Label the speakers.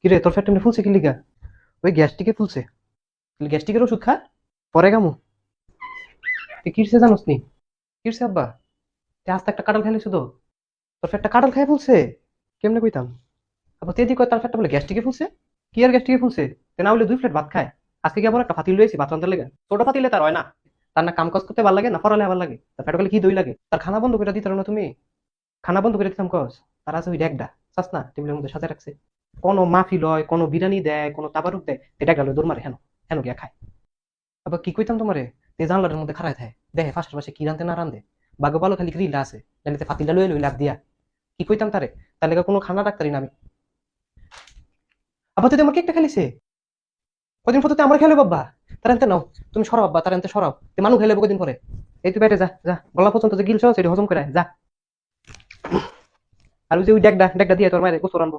Speaker 1: কিরে তোর ফ্যাট এমনি ফুলছে কি লিগা? ওই গ্যাস্ট্রিকে ফুলছে। গ্যাস্ট্রিকের ওষুধ খা, পরে কামু। তুই কিরছে জানোস নি? কিরছে আব্বা? তুই আস্তে একটা কাঁঠাল খাইলি শুধু, তোর ফ্যাটটা কাঁঠাল খাই ফুলছে? কেমনে কইতাম? আবার তেদি কয় তার ফ্যাটটা বলে গ্যাস্ট্রিকে ফুলছে। কি আর গ্যাস্ট্রিকে ফুলছে? তে না হলে 2 প্লেট ভাত খায়। আজকে কি আবার একটা ফাতিল লইছি ভাত রান্তার লেগে? ছোট ফাতিলে তার হয় না। তার না কাম কাজ করতে ভালো লাগে না পড়ালে ভালো লাগে, তার ফ্যাট গেলে কি দই লাগে? তার খানা বন্ধ করে দিতে পারো না তুমি? খানা বন্ধ করে দিতাম কস? তার আছে ওই ডেকডা, চাস না টেবিলের মধ্যে সাজা রাখছে। কোনো মাহফিল হয়, কোনো বিরিয়ানি দেয়, কোনো তাবারুক দেয়, এটা গেল দৌড় মারে হেন, হেন গিয়া খায়। আবার কি কইতাম তোমারে, তে জানলাটার মধ্যে খাড়ায় থাকে, দেখে ফাঁসের পাশে কি রানতে না রান্ধে। বাগো পালো খালি গ্রিলটা আছে, জানিতে ফাতিলটা লয়ে লই লাভ দিয়া। কি কইতাম তারে, তার লেগে কোনো খানা রাখতারি না আমি। আবার তুই আমার কেকটা খেলিছে, কদিন পর তো আমার খেলে বাব্বা। তার আনতে নাও, তুমি সরাও বাব্বা, তার আনতে সরাও, তে মানুষ খেলে কদিন পরে। এই তুই বাইরে যা, যা গলা পর্যন্ত যে গিলছ সেটা হজম করে আয়, যা। আর ওই যে ওই ডেকডা ডেকডা দিয়ে তোর মায়ের গোসর আনবো।